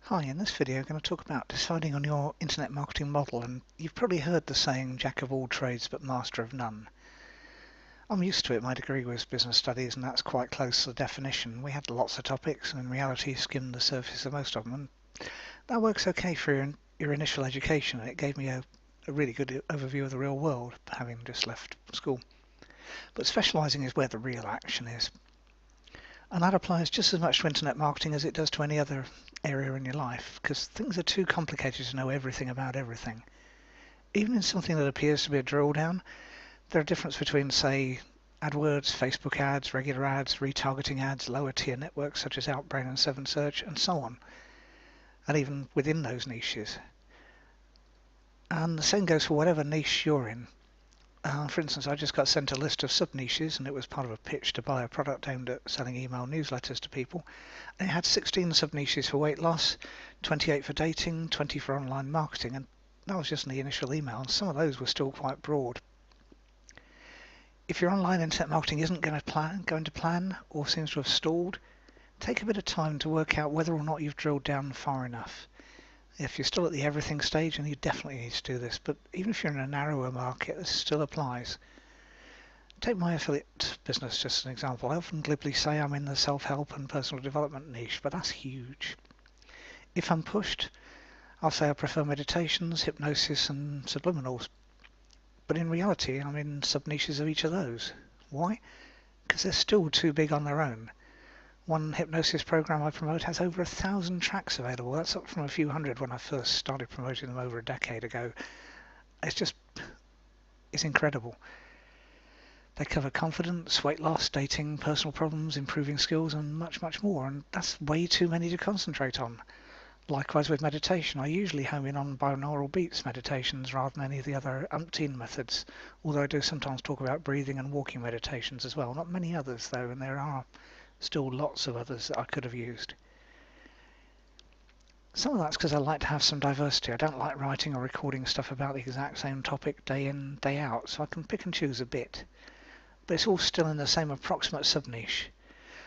Hi, in this video I'm going to talk about deciding on your internet marketing model, and you've probably heard the saying jack of all trades but master of none. I'm used to it. My degree was business studies and that's quite close to the definition. We had lots of topics and in reality skimmed the surface of most of them, and that works okay for your initial education. It gave me a really good overview of the real world, having just left school. But specialising is where the real action is. And that applies just as much to internet marketing as it does to any other area in your life, because things are too complicated to know everything about everything. Even in something that appears to be a drill down, there are differences between, say, AdWords, Facebook ads, regular ads, retargeting ads, lower tier networks such as Outbrain and 7Search, and so on, and even within those niches. And the same goes for whatever niche you're in. For instance, I just got sent a list of sub-niches, and it was part of a pitch to buy a product aimed at selling email newsletters to people. And it had 16 sub-niches for weight loss, 28 for dating, 20 for online marketing, and that was just in the initial email, and some of those were still quite broad. If your online internet marketing isn't going to plan or seems to have stalled, take a bit of time to work out whether or not you've drilled down far enough. If you're still at the everything stage, then you definitely need to do this, but even if you're in a narrower market, this still applies. Take my affiliate business just as an example. I often glibly say I'm in the self-help and personal development niche, but that's huge. If I'm pushed, I'll say I prefer meditations, hypnosis and subliminals. But in reality, I'm in sub-niches of each of those. Why? Because they're still too big on their own. One hypnosis program I promote has over 1,000 tracks available. That's up from a few hundred when I first started promoting them over a decade ago. It's incredible. They cover confidence, weight loss, dating, personal problems, improving skills, and much, much more. And that's way too many to concentrate on. Likewise with meditation, I usually home in on binaural beats meditations rather than any of the other umpteen methods, although I do sometimes talk about breathing and walking meditations as well. Not many others though, and there are still lots of others that I could have used. Some of that's because I like to have some diversity. I don't like writing or recording stuff about the exact same topic day in, day out, so I can pick and choose a bit. But it's all still in the same approximate sub-niche.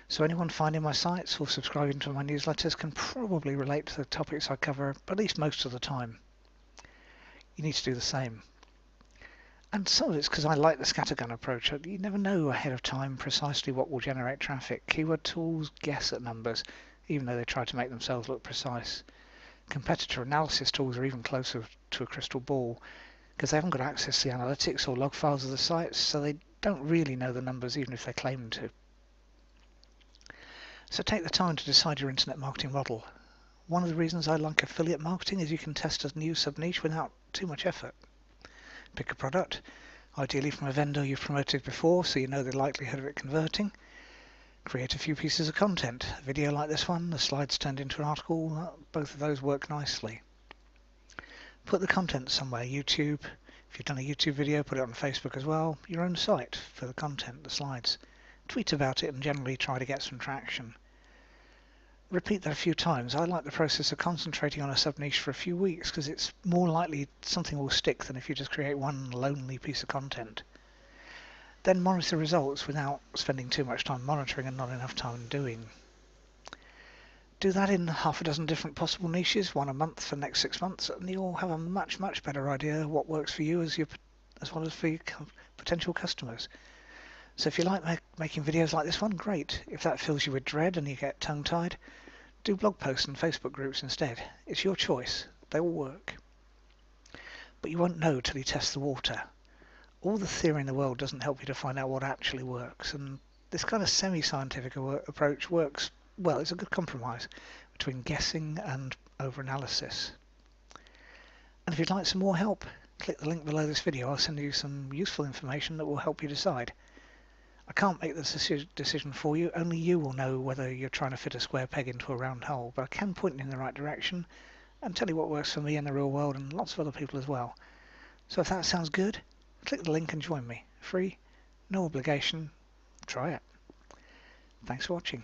So anyone finding my sites or subscribing to my newsletters can probably relate to the topics I cover at least most of the time. You need to do the same. And some of it's because I like the scattergun approach. You never know ahead of time precisely what will generate traffic. Keyword tools guess at numbers, even though they try to make themselves look precise. Competitor analysis tools are even closer to a crystal ball, because they haven't got access to the analytics or log files of the sites, so they don't really know the numbers even if they claim to. So take the time to decide your internet marketing model. One of the reasons I like affiliate marketing is you can test a new sub-niche without too much effort. Pick a product, ideally from a vendor you've promoted before so you know the likelihood of it converting. Create a few pieces of content. A video like this one, the slides turned into an article, both of those work nicely. Put the content somewhere, YouTube. If you've done a YouTube video, put it on Facebook as well. Your own site for the content, the slides. Tweet about it and generally try to get some traction. Repeat that a few times. I like the process of concentrating on a sub-niche for a few weeks because it's more likely something will stick than if you just create one lonely piece of content. Then monitor results without spending too much time monitoring and not enough time doing. Do that in half a dozen different possible niches, one a month for the next 6 months, and you'll have a much, much better idea what works for you as well as for your potential customers. So if you like making videos like this one, great. If that fills you with dread and you get tongue-tied, do blog posts and Facebook groups instead. It's your choice. They all work. But you won't know till you test the water. All the theory in the world doesn't help you to find out what actually works, and this kind of semi-scientific approach works well. It's a good compromise between guessing and over-analysis. And if you'd like some more help, click the link below this video. I'll send you some useful information that will help you decide. I can't make this decision for you. Only you will know whether you're trying to fit a square peg into a round hole, but I can point you in the right direction and tell you what works for me in the real world and lots of other people as well. So if that sounds good, click the link and join me. Free, no obligation. Try it. Thanks for watching.